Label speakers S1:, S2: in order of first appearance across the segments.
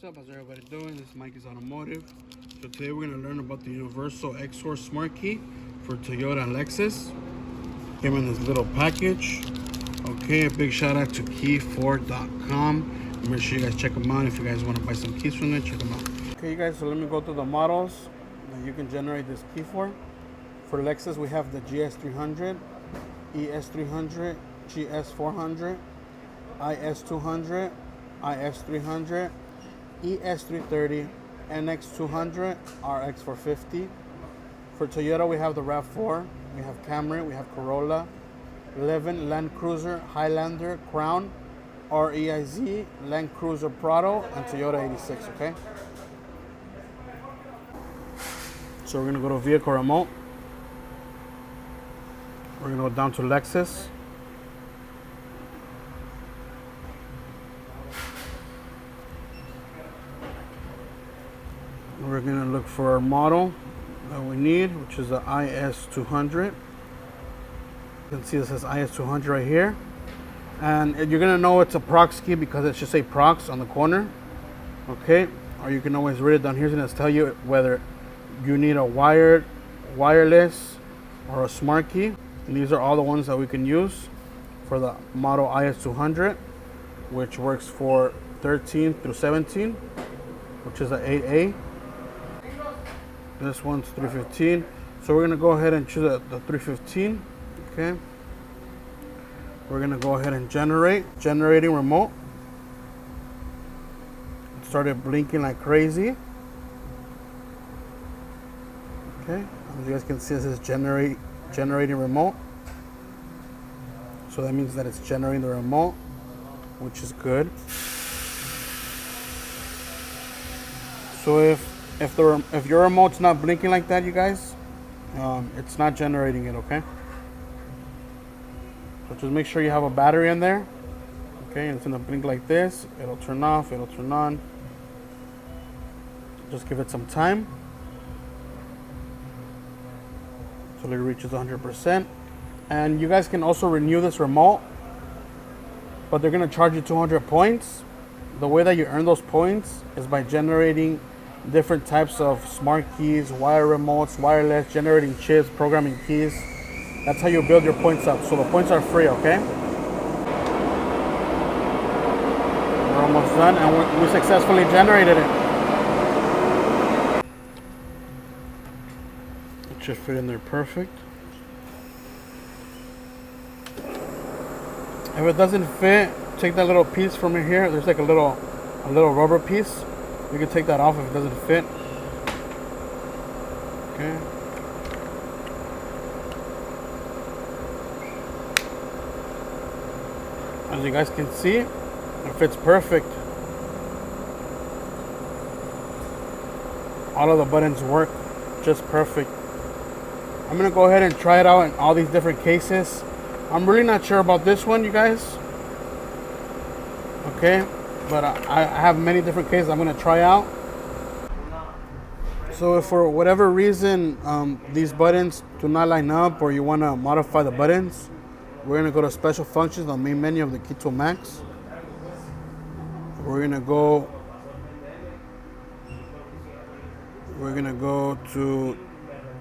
S1: up? How's everybody doing? This is Mike's Automotive. So today we're going to learn about the universal Xhorse smart key for Toyota and Lexus. Came in this little package. Okay, a big shout out to key4.com. Make sure you guys check them out. If you guys want to buy some keys from them, check them out. Okay, you guys, so let me go through the models that you can generate this key for. For Lexus, we have the GS300, ES300, GS400, IS200, IS300, ES330, NX200, RX450. For Toyota, we have the RAV4, we have Camry, we have Corolla, Levin, Landcruiser, Highlander, Crown, REIZ, Landcruiser Prado, and Toyota 86, okay? So we're gonna go to vehicle remote. We're gonna go down to Lexus. We're gonna look for our model that we need, which is the IS200. You can see it says IS200 right here. And you're gonna know it's a prox key because it should say prox on the corner. Okay, or you can always read it down here. It's gonna tell you whether you need a wired, wireless, or a smart key. And these are all the ones that we can use for the model IS200, which works for 13 through 17, which is the 8A. This one's 315. So we're gonna go ahead and choose the 315. Okay. We're gonna go ahead and generating remote. It started blinking like crazy. Okay, as you guys can see, it says generating remote. So that means that it's generating the remote, which is good. So if your remote's not blinking like that, you guys, it's not generating it, okay? So just make sure you have a battery in there, okay? And it's gonna blink like this. It'll turn off, it'll turn on. Just give it some time till it reaches 100%. And you guys can also renew this remote, but they're gonna charge you 200 points. The way that you earn those points is by generating different types of smart keys, wire remotes, wireless, generating chips, programming keys. That's how you build your points up. So the points are free, okay? We're almost done, and we successfully generated it. It should fit in there perfect. If it doesn't fit, take that little piece from here. There's like a little rubber piece. You can take that off if it doesn't fit. Okay. As you guys can see, it fits perfect. All of the buttons work just perfect. I'm gonna go ahead and try it out in all these different cases. I'm really not sure about this one, you guys. Okay, but I have many different cases I'm gonna try out. So if for whatever reason these buttons do not line up, or you wanna modify the buttons, we're gonna go to special functions on the main menu of the Key Tool Max. We're gonna go to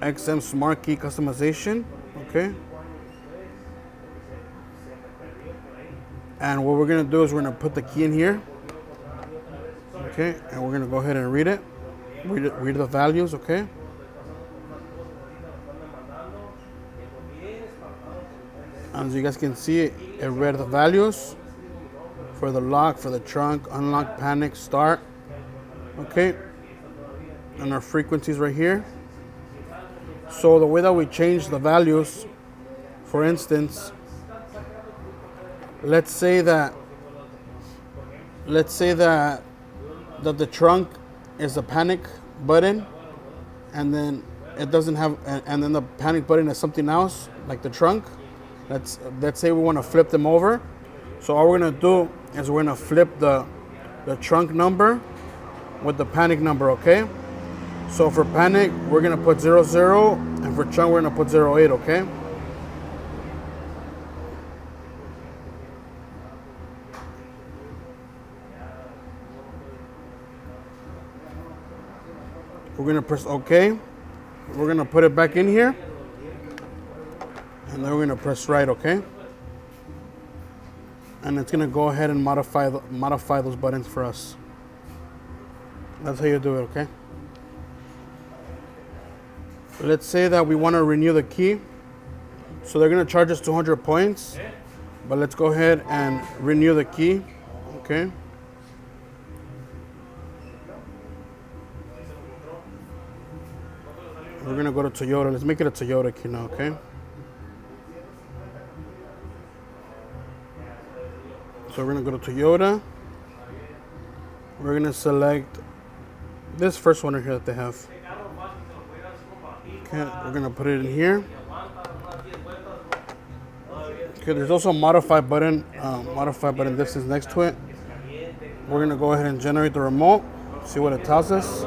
S1: XM Smart Key Customization, okay? And what we're gonna do is we're gonna put the key in here, okay? And we're gonna go ahead and read it. Read the values, okay? As you guys can see, it read the values for the lock, for the trunk, unlock, panic, start, okay? And our frequencies right here. So the way that we change the values, for instance, let's say that the trunk is the panic button, and then it doesn't have, and then the panic button is something else, like the trunk. Let's say we want to flip them over. So all we're gonna do is we're gonna flip the trunk number with the panic number, okay? So for panic, we're gonna put 00, and for trunk, we're gonna put 08, okay? We're gonna press OK. We're gonna put it back in here, and then we're gonna press right, okay? And it's gonna go ahead and modify those buttons for us. That's how you do it, okay? Let's say that we want to renew the key. So they're gonna charge us 200 points, but let's go ahead and renew the key, okay? We're gonna go to Toyota. Let's make it a Toyota key now, okay? So we're gonna go to Toyota. We're gonna select this first one here that they have. Okay, we're gonna put it in here. Okay, there's also a modify button distance next to it. We're gonna go ahead and generate the remote, see what it tells us.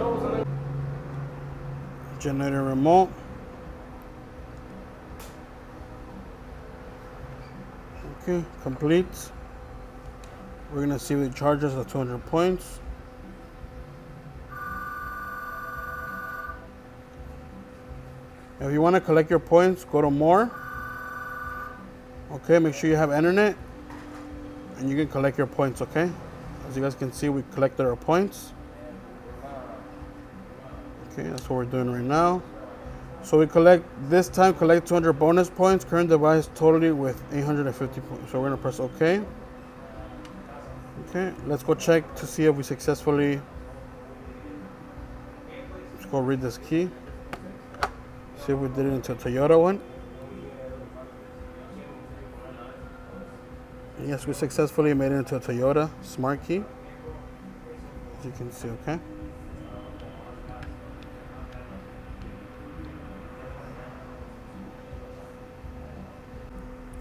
S1: Generate a remote. Okay, complete. We're gonna see if it charges the 200 points. If you want to collect your points, go to more. Okay, make sure you have internet, and you can collect your points, okay? As you guys can see, we collected our points. Okay, that's what we're doing right now. So we collect 200 bonus points, current device totally with 850 points. So we're gonna press OK. Okay, let's go check to see if we successfully, let's go read this key. See if we did it into a Toyota one. Yes, we successfully made it into a Toyota smart key, as you can see, okay?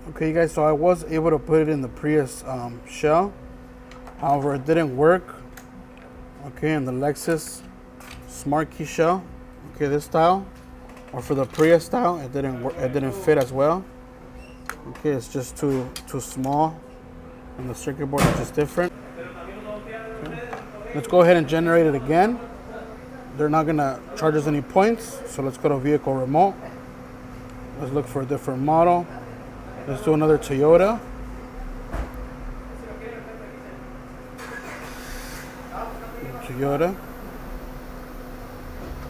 S1: Okay, you guys, so I was able to put it in the Prius shell. However, it didn't work, okay, in the Lexus smart key shell, okay, this style, or for the Prius style, it didn't work, it didn't fit as well. Okay, it's just too small, and the circuit board is just different. Okay. Let's go ahead and generate it again. They're not gonna charge us any points, so let's go to vehicle remote. Let's look for a different model. Let's do another Toyota. Toyota.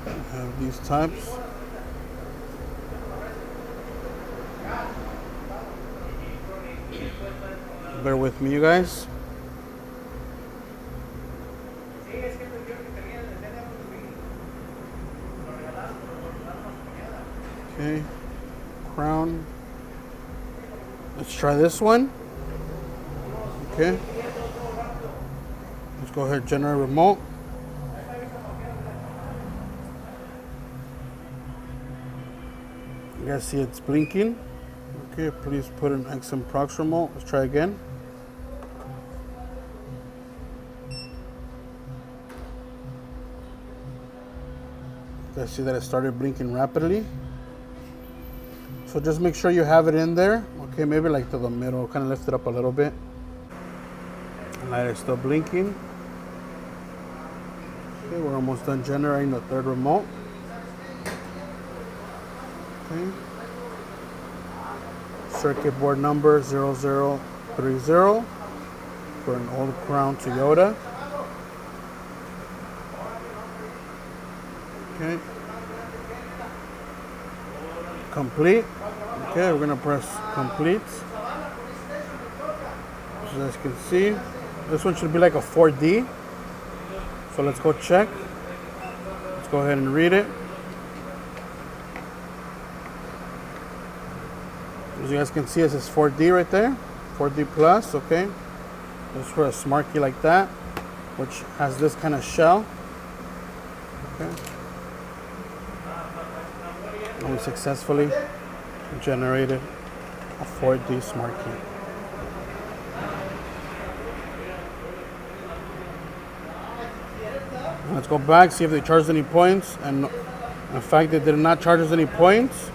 S1: We have these types. Bear with me, you guys. Okay, crown. Let's try this one. Okay. Let's go ahead and generate remote. You guys see it's blinking. Okay, please put an XM Prox remote. Let's try again. You guys see that it started blinking rapidly. So just make sure you have it in there. Okay, maybe like to the middle, kind of lift it up a little bit. The light is still blinking. Okay, we're almost done generating the third remote. Okay. Circuit board number 0030 for an old Crown Toyota. Okay. Complete. Okay, we're gonna press complete. As you guys can see, this one should be like a 4D. So let's go check. Let's go ahead and read it. As you guys can see, it says 4D right there. 4D plus, okay. This is for a smart key like that, which has this kind of shell. Okay. And we successfully generated a 4D smart key. Let's go back, see if they charged any points. And in fact, they did not charge us any points.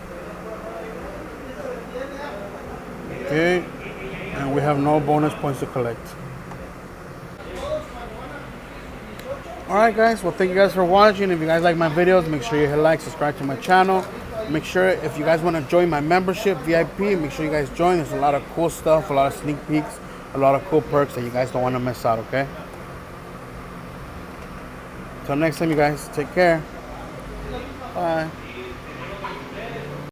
S1: Okay, and we have no bonus points to collect. Alright guys, well thank you guys for watching. If you guys like my videos, make sure you hit like, subscribe to my channel. Make sure if you guys want to join my membership, VIP, make sure you guys join. There's a lot of cool stuff, a lot of sneak peeks, a lot of cool perks that you guys don't want to miss out, okay? Until next time, you guys, take care. Bye.